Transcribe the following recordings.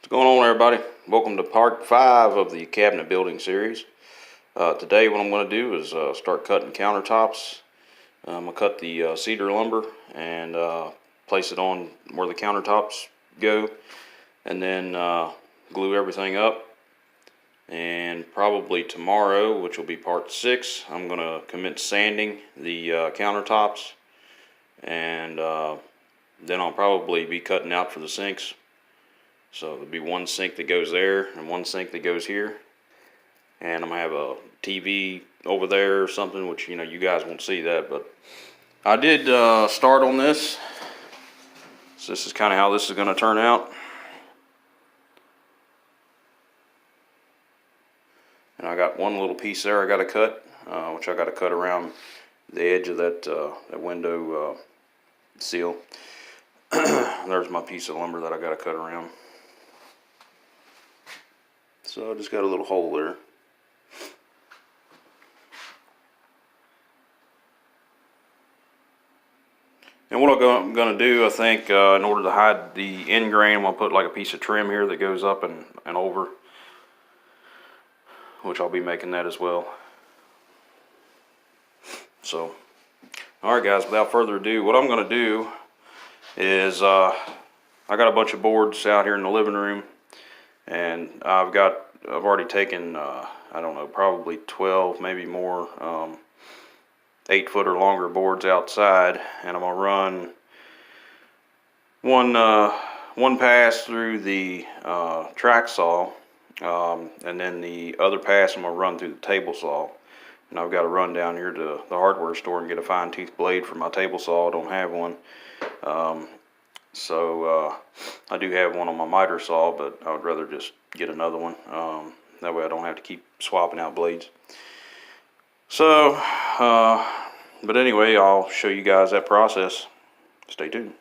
What's going on, everybody? Welcome to part 5 of the cabinet building series. Today what I'm going to do is start cutting countertops. I'm going to cut the cedar lumber and place it on where the countertops go, and then glue everything up. And probably tomorrow, which will be part 6, I'm going to commence sanding the countertops, and then I'll probably be cutting out for the sinks. So there'll be one sink that goes there and one sink that goes here. And I'm going to have a TV over there or something, which, you guys won't see that. But I did start on this. So this is kind of how this is going to turn out. And I got one little piece there I got to cut, which I got to cut around the edge of that window seal. There's my piece of lumber that I got to cut around. So I just got a little hole there. And what I'm going to do, I think, in order to hide the end grain, I'm going to put like a piece of trim here that goes up and over, which I'll be making that as well. So, alright guys, without further ado, what I'm going to do is, I got a bunch of boards out here in the living room, and I've already taken, I don't know, probably 12, maybe more, 8-foot or longer boards outside, and I'm gonna run one pass through the track saw, and then the other pass I'm gonna run through the table saw. And I've got to run down here to the hardware store and get a fine tooth blade for my table saw. I don't have one. So I do have one on my miter saw, but I would rather just get another one. That way I don't have to keep swapping out blades. So, but anyway, I'll show you guys that process. Stay tuned.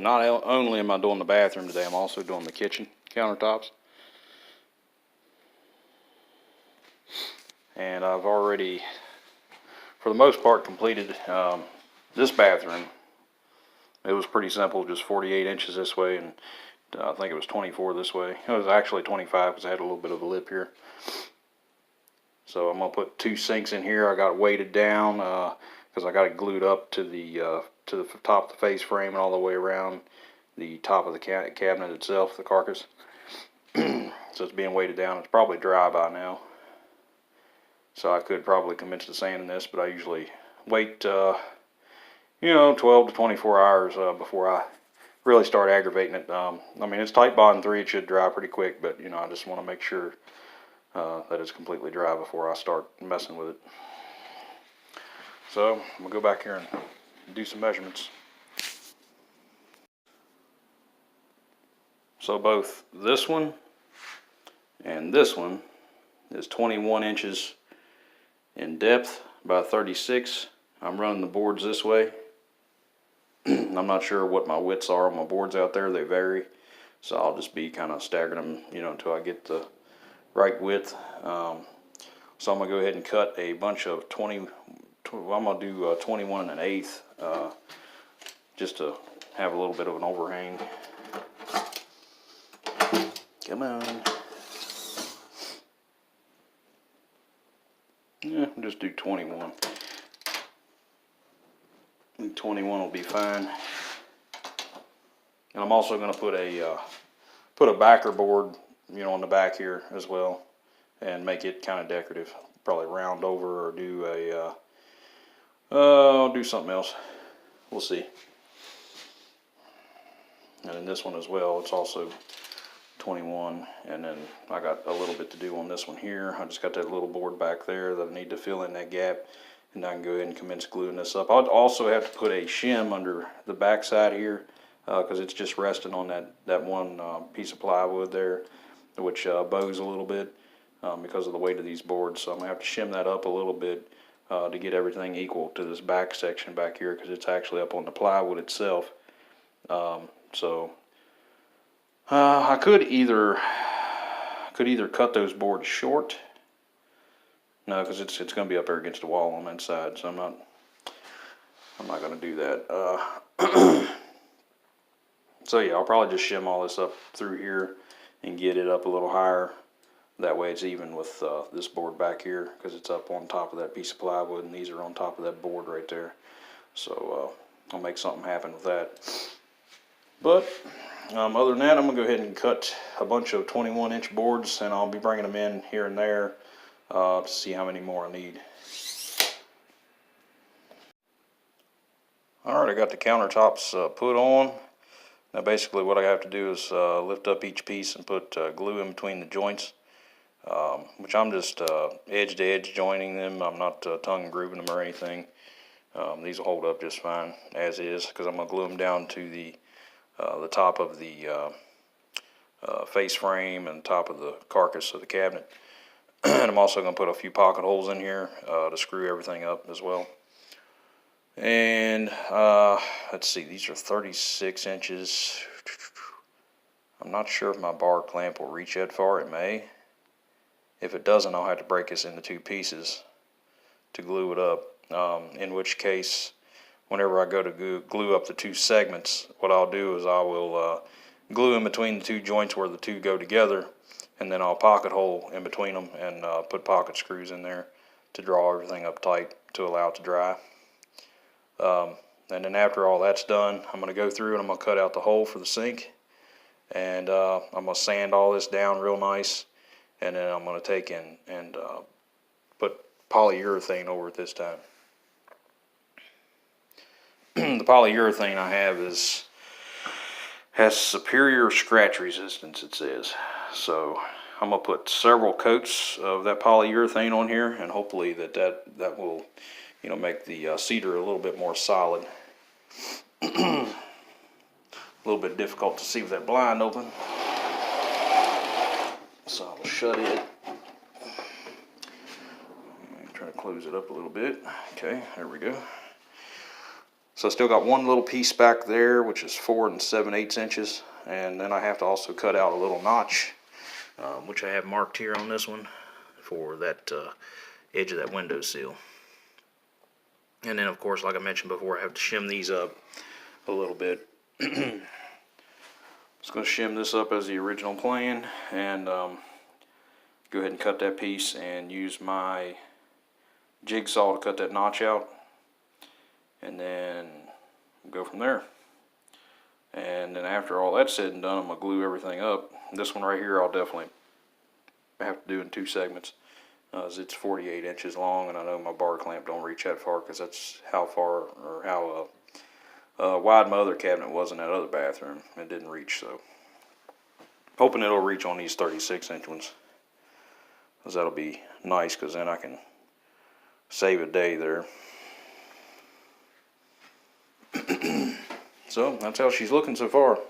not only am I doing the bathroom today, I'm also doing the kitchen countertops. And I've already, for the most part, completed this bathroom. It was pretty simple, just 48 inches this way, and I think it was 24 this way. It was actually 25 because I had a little bit of a lip here. So I'm going to put 2 sinks in here. I got it weighted down because I got it glued up to the top of the face frame and all the way around the top of the cabinet itself, the carcass. So it's being weighted down. It's probably dry by now. So I could probably commence the sand in this, but I usually wait, 12 to 24 hours before I really start aggravating it. I mean, it's tight bond 3. It should dry pretty quick, but, I just want to make sure that it's completely dry before I start messing with it. So I'm going to go back here and do some measurements. So both this one and this one is 21 inches in depth by 36. I'm running the boards this way. I'm not sure what my widths are on my boards out there. They vary. So I'll just be kind of staggering them, until I get the right width. So I'm going to go ahead and cut a bunch of I'm going to do 21 1/8 just to have a little bit of an overhang. Come on. Yeah, just do 21. 21 will be fine. And I'm also going to put a backer board, on the back here as well, and make it kind of decorative. Probably round over or do do something else. We'll see. And in this one as well, it's also 21, and then I got a little bit to do on this one here. I just got that little board back there that I need to fill in that gap, and I can go ahead and commence gluing this up. I'll also have to put a shim under the back side here because it's just resting on that one piece of plywood there, which bows a little bit because of the weight of these boards. So I'm gonna have to shim that up a little bit to get everything equal to this back section back here, because it's actually up on the plywood itself. I could either cut those boards short. No, because it's going to be up there against the wall on that side, so I'm not going to do that. So yeah, I'll probably just shim all this up through here and get it up a little higher. That way it's even with this board back here, because it's up on top of that piece of plywood, and these are on top of that board right there. So I'll make something happen with that. But other than that, I'm going to go ahead and cut a bunch of 21-inch boards, and I'll be bringing them in here and there to see how many more I need. Alright, I got the countertops put on. Now basically what I have to do is lift up each piece and put glue in between the joints, which I'm just edge to edge joining them. I'm not tongue grooving them or anything. These will hold up just fine as is, because I'm going to glue them down to the top of the face frame and top of the carcass of the cabinet. And I'm also going to put a few pocket holes in here to screw everything up as well. And let's see, these are 36 inches. I'm not sure if my bar clamp will reach that far. It may. If it doesn't, I'll have to break this into 2 pieces to glue it up, in which case, whenever I go to glue up the 2 segments, what I'll do is I will glue in between the 2 joints where the 2 go together, and then I'll pocket hole in between them and put pocket screws in there to draw everything up tight to allow it to dry. And then after all that's done, I'm going to go through and I'm going to cut out the hole for the sink, and I'm going to sand all this down real nice, and then I'm going to take and put polyurethane over it this time. The polyurethane I have has superior scratch resistance, it says. So I'm going to put several coats of that polyurethane on here, and hopefully that will make the cedar a little bit more solid. A little bit difficult to see with that blind open, so I'll shut it. Try to close it up a little bit. Okay, there we go. So I still got one little piece back there, which is 4 7/8 inches, and then I have to also cut out a little notch, which I have marked here on this one for that edge of that windowsill. And then, of course, like I mentioned before, I have to shim these up a little bit. Just going to shim this up as the original plan, and go ahead and cut that piece and use my jigsaw to cut that notch out, and then go from there. And then after all that's said and done, I'm going to glue everything up. This one right here I'll definitely have to do in 2 segments, as it's 48 inches long, and I know my bar clamp don't reach that far, because that's how far, or how wide my other cabinet was in that other bathroom. It didn't reach, so hoping it'll reach on these 36-inch ones, because that'll be nice, because then I can save a day there. So that's how she's looking so far.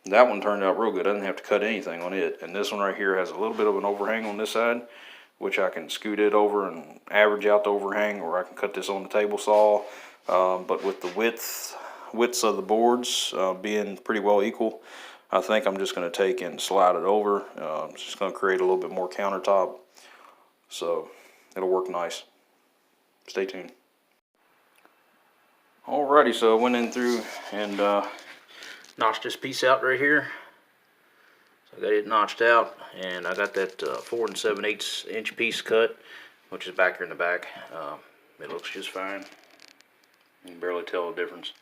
That one turned out real good. I didn't have to cut anything on it. And this one right here has a little bit of an overhang on this side, which I can scoot it over and average out the overhang, or I can cut this on the table saw. But with the widths of the boards being pretty well equal, I think I'm just going to take and slide it over. It's just going to create a little bit more countertop, so it'll work nice. Stay tuned. Alrighty, so I went in through and notched this piece out right here. So I got it notched out, and I got that 4 7/8 inch piece cut, which is back here in the back. It looks just fine. You can barely tell the difference.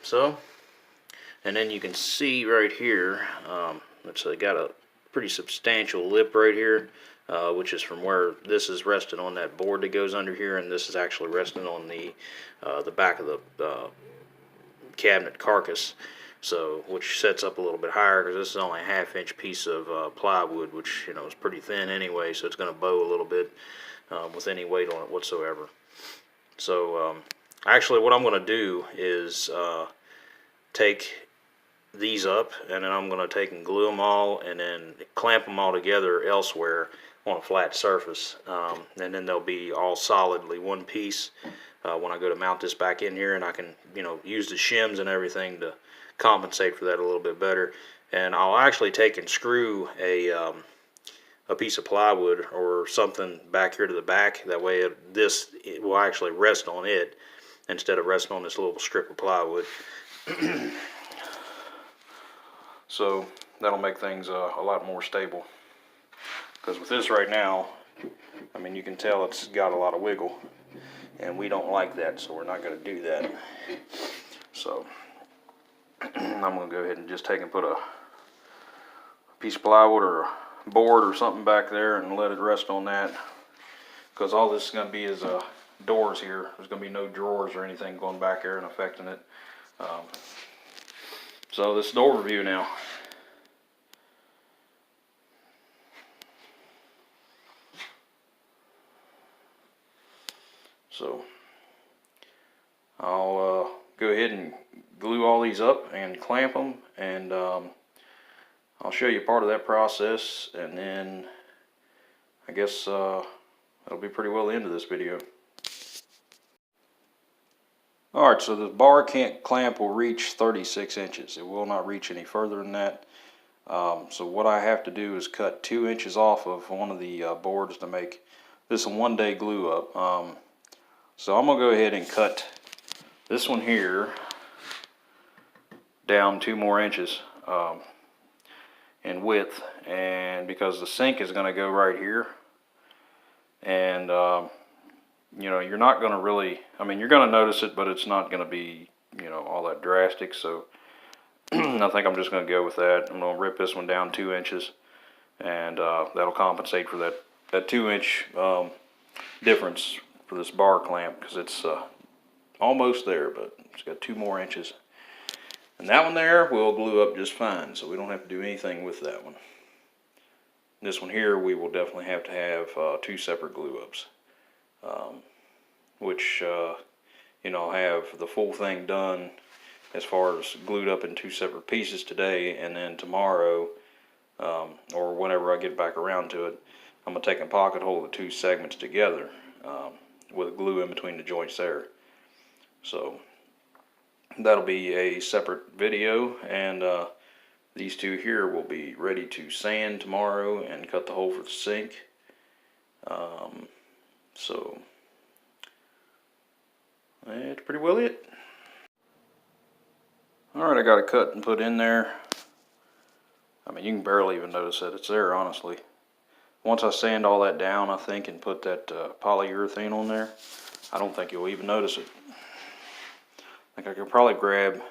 So, and then you can see right here, it's got a pretty substantial lip right here, which is from where this is resting on that board that goes under here, and this is actually resting on the back of the cabinet carcass. So, which sets up a little bit higher, because this is only a 1/2 inch piece of plywood, which, you know, is pretty thin anyway, so it's going to bow a little bit with any weight on it whatsoever. So actually what I'm going to do is take these up, and then I'm going to take and glue them all, and then clamp them all together elsewhere on a flat surface, and then they'll be all solidly one piece when I go to mount this back in here, and I can, you know, use the shims and everything to compensate for that a little bit better. And I'll actually take and screw a piece of plywood or something back here to the back. That way it will actually rest on it instead of resting on this little strip of plywood. So that'll make things a lot more stable, because with this right now, I mean, you can tell it's got a lot of wiggle, and we don't like that, so we're not going to do that. So I'm going to go ahead and just take and put a piece of plywood or a board or something back there and let it rest on that, because all this is going to be is doors here. There's going to be no drawers or anything going back there and affecting it. So this is the overview now. So I'll go ahead and glue all these up and clamp them, and I'll show you part of that process, and then I guess that'll be pretty well the end of this video. Alright, so the bar clamp will reach 36 inches. It will not reach any further than that. So what I have to do is cut 2 inches off of one of the boards to make this a one-day glue up. So I'm going to go ahead and cut this one here down 2 more inches in width, and because the sink is going to go right here, and you know, you're not going to really, I mean, you're going to notice it, but it's not going to be, you know, all that drastic. So I think I'm just going to go with that. I'm going to rip this one down 2 inches, and that'll compensate for that 2 inch difference for this bar clamp, because it's almost there, but it's got 2 more inches. And that one there will glue up just fine, so we don't have to do anything with that one. This one here, we will definitely have to have 2 separate glue ups, which you know, have the full thing done as far as glued up in 2 separate pieces today, and then tomorrow, or whenever I get back around to it, I'm going to take and pocket hole the 2 segments together, with glue in between the joints there. So that'll be a separate video, and these two here will be ready to sand tomorrow and cut the hole for the sink. So that's pretty well it. Alright, I got it cut and put in there. I mean, you can barely even notice that it's there, honestly. Once I sand all that down, I think, and put that polyurethane on there, I don't think you'll even notice it. I think I could probably grab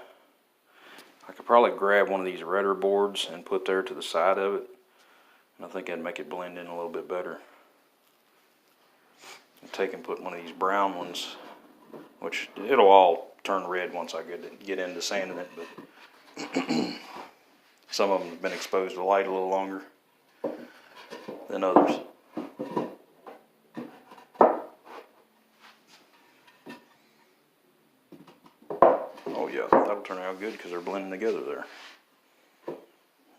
one of these redder boards and put there to the side of it. And I think that'd make it blend in a little bit better. And take and put one of these brown ones, which it'll all turn red once I get into sanding it, but some of them have been exposed to light a little longer than others. Oh yeah, that'll turn out good because they're blending together there.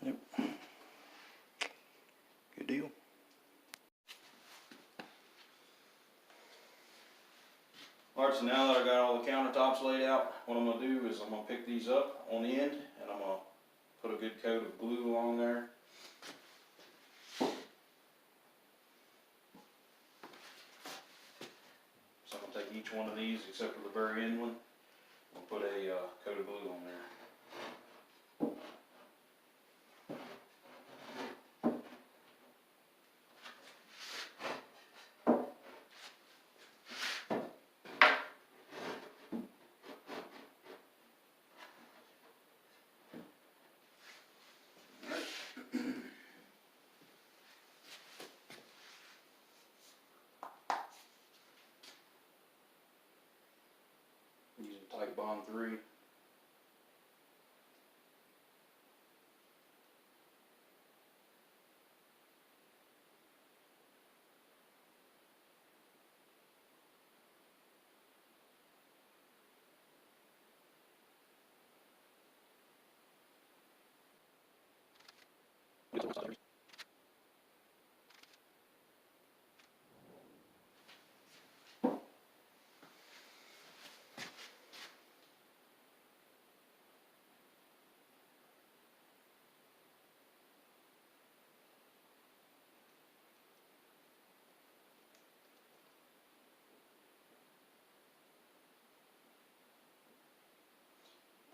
Yep. Good deal. Alright, so now that I got all the countertops laid out, what I'm going to do is I'm going to pick these up on the end, and I'm going to put a good coat of glue along there. So I'm going to take each one of these, except for the very end one, and put a coat of glue on there. Using Type Bond 3.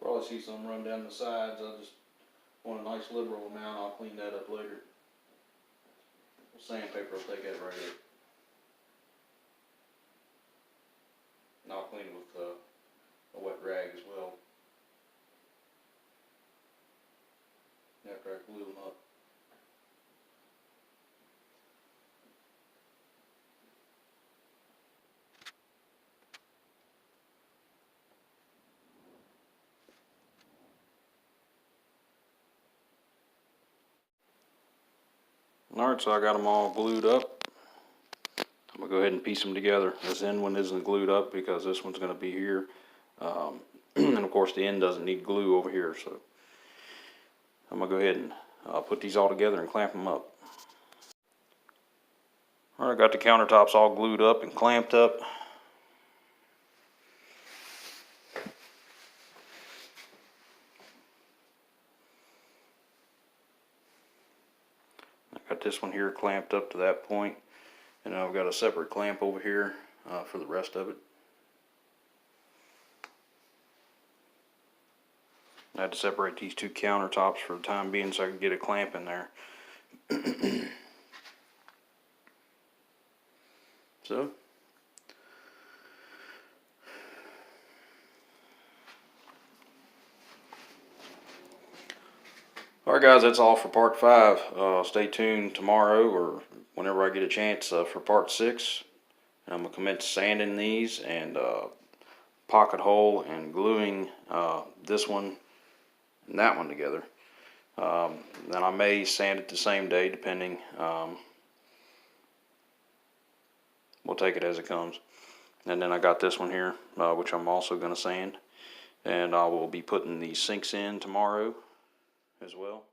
Probably see some run down the sides. I just want a nice liberal amount. I'll clean that up later. Sandpaper will take that right up. And I'll clean it with a wet rag as well, after I glue them up. Alright, so I got them all glued up. I'm going to go ahead and piece them together. This end one isn't glued up because this one's going to be here. And of course the end doesn't need glue over here, so I'm going to go ahead and put these all together and clamp them up. Alright, I got the countertops all glued up and clamped up. Got this one here clamped up to that point, and I've got a separate clamp over here for the rest of it. I had to separate these two countertops for the time being so I could get a clamp in there. So alright guys, that's all for part 5. Stay tuned tomorrow or whenever I get a chance for part 6. And I'm going to commence sanding these and pocket hole and gluing this one and that one together. Then I may sand it the same day, depending. We'll take it as it comes. And then I got this one here, which I'm also going to sand. And I will be putting the sinks in tomorrow as well.